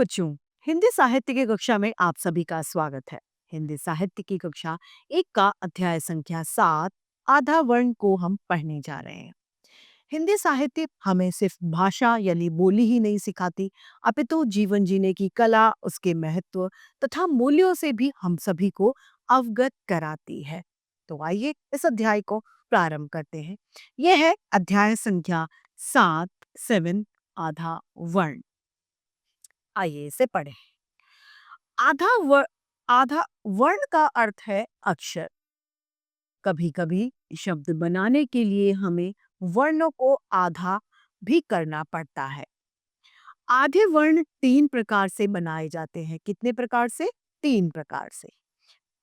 बच्चों, हिंदी साहित्य की कक्षा में आप सभी का स्वागत है। हिंदी साहित्य की कक्षा 1 का अध्याय संख्या 7 आधा वर्ण को हम पढ़ने जा रहे हैं। हिंदी साहित्य हमें सिर्फ भाषा यानी बोली ही नहीं सिखाती, अपितु जीवन जीने की कला, उसके महत्व तथा मूल्यों से भी हम सभी को अवगत कराती है। तो आइए इस अध्याय को प्रारंभ करते हैं। यह है अध्याय संख्या 7 7 आधा वर्ण। आइए इसे पढ़ें। आधा व आधा वर्ण का अर्थ है अक्षर। कभी कभी शब्द बनाने के लिए हमें वर्णों को आधा भी करना पड़ता है। आधे वर्ण 3 प्रकार से बनाए जाते हैं। कितने प्रकार से? 3 प्रकार से।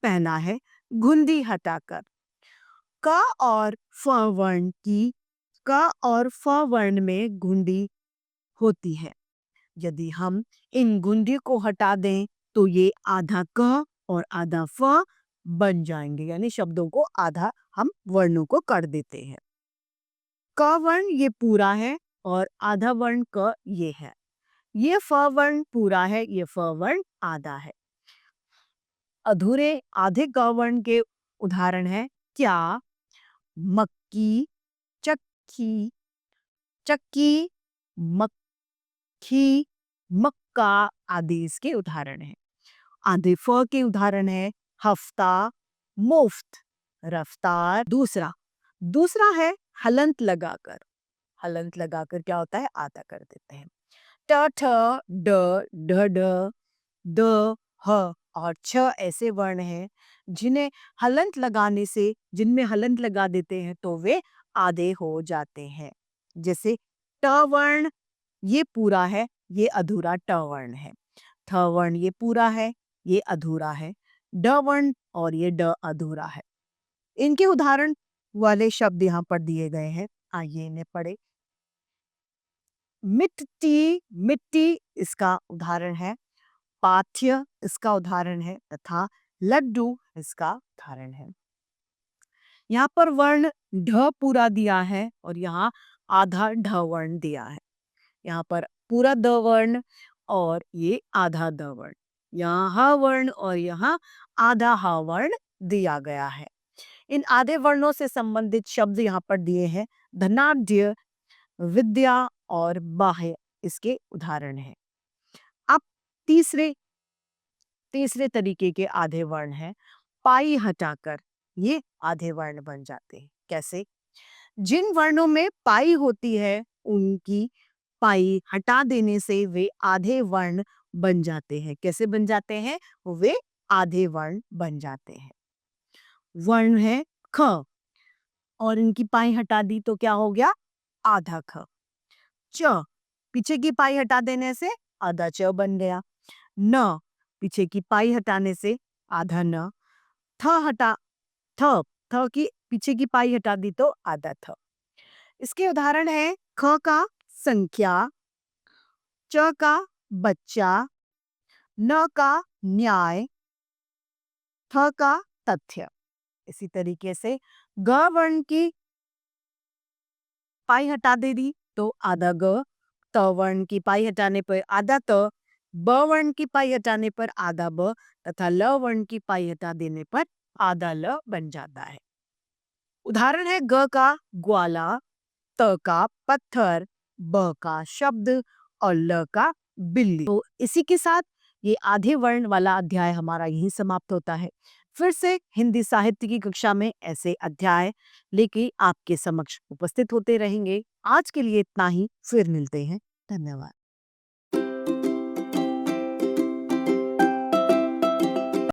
पहला है घुंडी हटाकर। क और फ वर्ण की क और फ वर्ण में घुंडी होती है। यदि हम इन घुंडी को हटा दें तो ये आधा क और आधा फ बन जाएंगे, यानी शब्दों को आधा हम वर्णों को कर देते हैं। क वर्ण ये पूरा है और आधा वर्ण क ये है। ये फ वर्ण पूरा है, ये फ वर्ण आधा है। अधूरे आधे क वर्ण के उदाहरण है क्या, मक्की, चक्की, चक्की, मक्खी, मक्का आदि इसके उदाहरण हैं। आधे फ के उदाहरण है हफ्ता, मुफ्त, रफ्तार। दूसरा दूसरा है हलंत लगाकर। हलंत लगाकर क्या होता है? आधा कर देते हैं। ट ठ ड ढ ढ द ह और छ ऐसे वर्ण हैं जिनमें हलंत लगा देते हैं तो वे आधे हो जाते हैं। जैसे ट वर्ण ये पूरा है, ये अधूरा ट वर्ण है। थ वर्ण ये पूरा है, ये अधूरा है। ड वर्ण और ये ड अधूरा है। इनके उदाहरण वाले शब्द यहाँ पर दिए गए हैं। आइए इन्हें पढ़े। मिट्टी, मिट्टी इसका उदाहरण है। पाथ्य इसका उदाहरण है तथा लड्डू इसका उदाहरण है। यहाँ पर वर्ण ढ पूरा दिया है और यहाँ आधा ढ वर्ण दिया है। यहाँ पर पूरा द वर्ण और ये आधा द वर्ण। यहाँ ह वर्ण और यहाँ आधा ह वर्ण दिया गया है। इन आधे वर्णों से संबंधित शब्द यहाँ पर दिए हैं। धनाढ्य, विद्या और बाह्य इसके उदाहरण हैं। अब तीसरे तीसरे तरीके के आधे वर्ण हैं पाई हटाकर। ये आधे वर्ण बन जाते हैं। कैसे? जिन वर्णों में पाई होती है उनकी पाई हटा देने से वे आधे वर्ण बन जाते हैं। कैसे बन जाते हैं? वे आधे वर्ण बन जाते हैं। वर्ण है ख और इनकी पाई हटा दी तो क्या हो गया? आधा ख। च पीछे की पाई हटा देने से आधा च बन गया। न पीछे की पाई हटाने से आधा न। थ हटा थ थ की पीछे की पाई हटा दी तो आधा थ। इसके उदाहरण है ख का संख्या, च का बच्चा, न का न्याय, थ का तथ्य। इसी तरीके से ग वर्ण की पाई हटा दे दी तो आधा ग, त वर्ण की पाई हटाने पर आधा त, ब वर्ण की पाई हटाने पर आधा ब तथा ल वर्ण की पाई हटा देने पर आधा ल बन जाता है। उदाहरण है ग का ग्वाला, त का पत्थर, ब का शब्द और ल का बिल्ली। तो इसी के साथ ये आधे वर्ण वाला अध्याय हमारा यहीं समाप्त होता है। फिर से हिंदी साहित्य की कक्षा में ऐसे अध्याय लेके आपके समक्ष उपस्थित होते रहेंगे। आज के लिए इतना ही, फिर मिलते हैं। धन्यवाद।